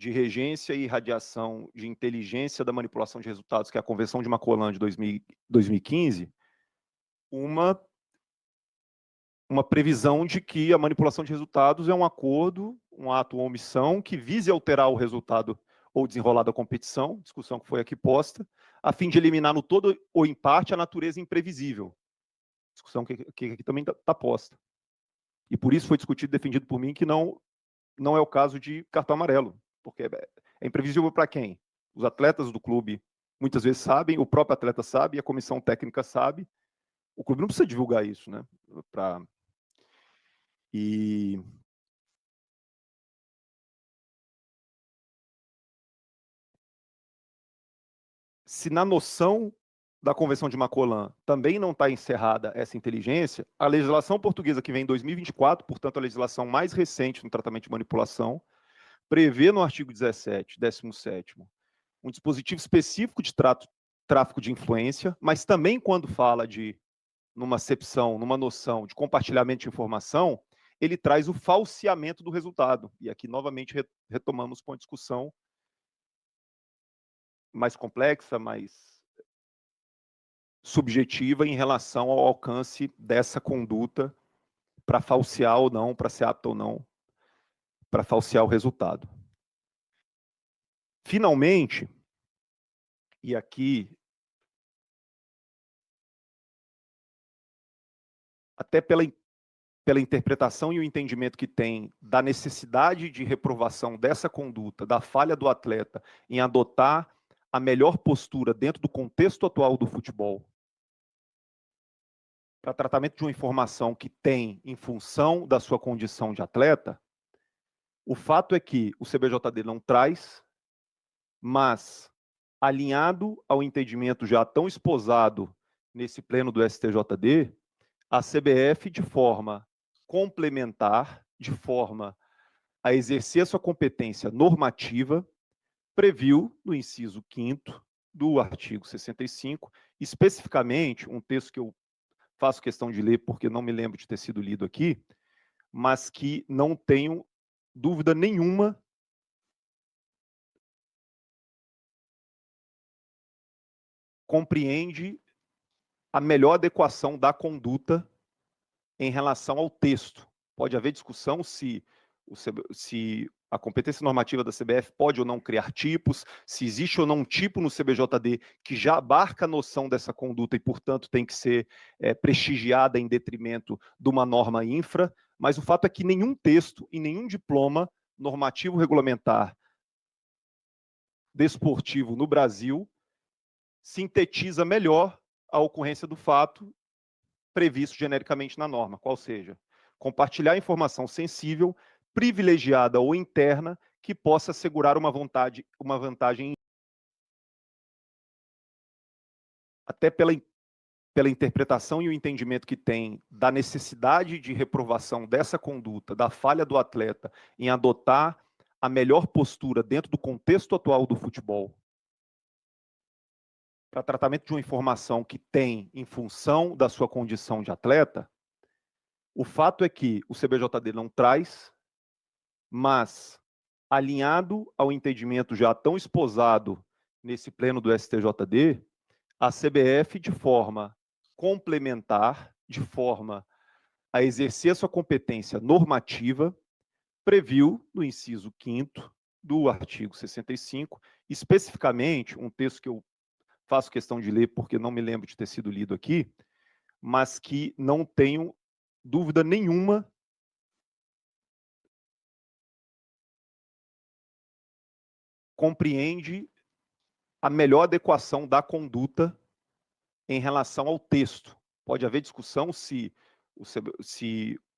de regência e irradiação de inteligência da manipulação de resultados, que é a Convenção de Macolan de 2015, uma previsão de que a manipulação de resultados é um acordo, um ato ou omissão que vise alterar o resultado ou desenrolar da competição, discussão que foi aqui posta, a fim de eliminar no todo ou em parte a natureza imprevisível, discussão que aqui também está posta. E por isso foi discutido e defendido por mim que não é o caso de cartão amarelo, porque é imprevisível para quem? Os atletas do clube muitas vezes sabem, o próprio atleta sabe, a comissão técnica sabe, o clube não precisa divulgar isso, né? E se na noção da Convenção de Macolan também não está encerrada essa inteligência, a legislação portuguesa que vem em 2024, portanto a legislação mais recente no tratamento de manipulação, prevê no artigo 17, 17º, um dispositivo específico de tráfico de influência, mas também quando fala de, numa acepção, numa noção de compartilhamento de informação, ele traz o falseamento do resultado. E aqui, novamente, retomamos com a discussão mais complexa, mais subjetiva em relação ao alcance dessa conduta para falsear ou não, para ser apto ou não, para falsear o resultado. Finalmente, e aqui, até pela interpretação e o entendimento que tem da necessidade de reprovação dessa conduta, da falha do atleta em adotar a melhor postura dentro do contexto atual do futebol, para tratamento de uma informação que tem em função da sua condição de atleta, o fato é que o CBJD não traz, mas alinhado ao entendimento já tão esposado nesse pleno do STJD, a CBF, de forma complementar, de forma a exercer a sua competência normativa, previu, no inciso 5º do artigo 65, especificamente, um texto que eu faço questão de ler porque não me lembro de ter sido lido aqui, mas que não tenho dúvida nenhuma compreende a melhor adequação da conduta em relação ao texto. Pode haver discussão se a competência normativa da CBF pode ou não criar tipos, se existe ou não um tipo no CBJD que já abarca a noção dessa conduta e, portanto, tem que ser prestigiada em detrimento de uma norma infra, mas o fato é que nenhum texto e nenhum diploma normativo regulamentar desportivo no Brasil sintetiza melhor a ocorrência do fato previsto genericamente na norma, qual seja, compartilhar informação sensível, privilegiada ou interna, que possa assegurar uma vantagem, até pela interpretação e o entendimento que tem da necessidade de reprovação dessa conduta, da falha do atleta em adotar a melhor postura dentro do contexto atual do futebol, para tratamento de uma informação que tem em função da sua condição de atleta, o fato é que o CBJD não traz, mas alinhado ao entendimento já tão esposado nesse pleno do STJD, a CBF, de forma complementar, de forma a exercer a sua competência normativa, previu, no inciso 5º do artigo 65, especificamente, um texto que eu faço questão de ler porque não me lembro de ter sido lido aqui, mas que não tenho dúvida nenhuma compreende a melhor adequação da conduta em relação ao texto. Pode haver discussão se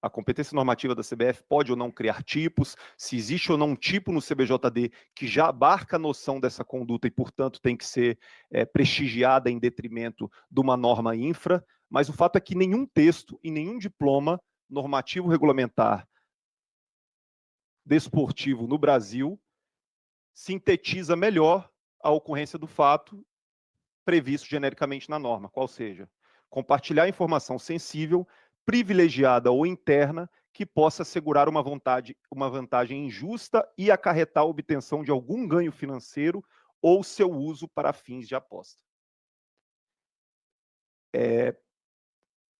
a competência normativa da CBF pode ou não criar tipos, se existe ou não um tipo no CBJD que já abarca a noção dessa conduta e, portanto, tem que ser prestigiada em detrimento de uma norma infra, mas o fato é que nenhum texto e nenhum diploma normativo regulamentar desportivo no Brasil sintetiza melhor a ocorrência do fato previsto genericamente na norma, qual seja, compartilhar informação sensível, privilegiada ou interna, que possa assegurar uma vantagem injusta e acarretar a obtenção de algum ganho financeiro ou seu uso para fins de aposta.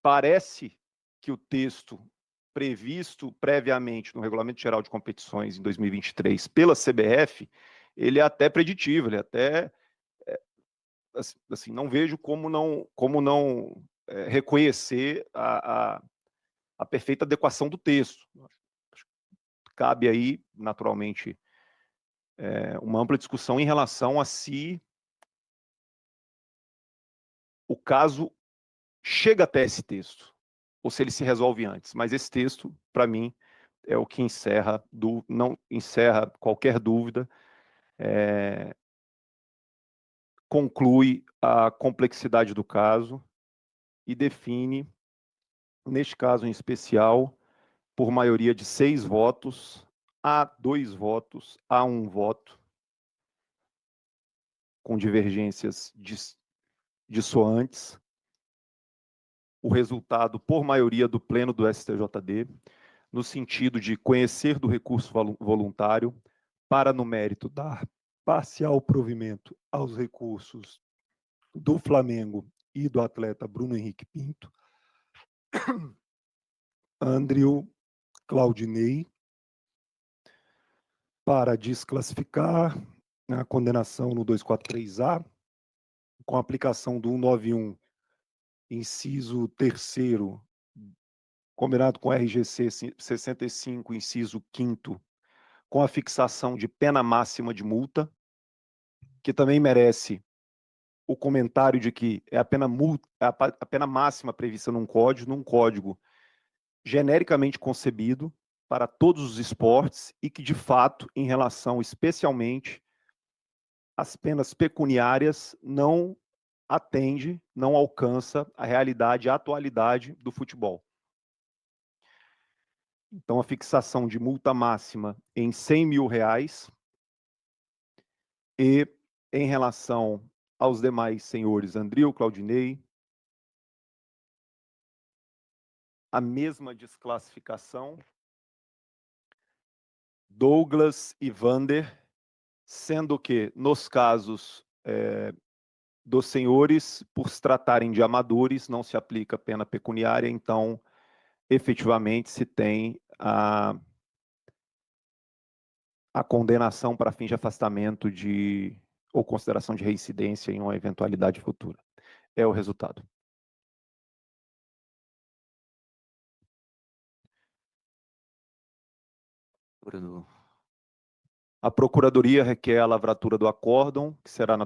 Parece que o texto previsto previamente no Regulamento Geral de Competições em 2023 pela CBF, ele é até preditivo, ele é até, assim, não vejo como não reconhecer a perfeita adequação do texto. Cabe aí, naturalmente, uma ampla discussão em relação a se o caso chega até esse texto, ou se ele se resolve antes. Mas esse texto, para mim, é o que não encerra qualquer dúvida, conclui a complexidade do caso e define, neste caso em especial, por maioria de 6 votos, a 2 votos, a 1 voto, com divergências dissoantes, o resultado por maioria do Pleno do STJD, no sentido de conhecer do recurso voluntário, para, no mérito, dar parcial provimento aos recursos do Flamengo e do atleta Bruno Henrique Pinto, Andrew Claudinei, para desclassificar a condenação no 243A, com a aplicação do 191, inciso 3º, combinado com a RGC 65, inciso 5º, com a fixação de pena máxima de multa, que também merece o comentário de que é a pena máxima prevista num código genericamente concebido para todos os esportes e que, de fato, em relação especialmente às penas pecuniárias, não atende, não alcança a realidade, a atualidade do futebol. Então, a fixação de multa máxima em R$100 mil e, em relação aos demais senhores Andril, Claudinei, a mesma desclassificação, Douglas e Vander, sendo que, nos casos dos senhores, por se tratarem de amadores, não se aplica pena pecuniária, então, efetivamente, se tem a condenação para fins de afastamento ou consideração de reincidência em uma eventualidade futura. É o resultado. A Procuradoria requer a lavratura do acórdão, que será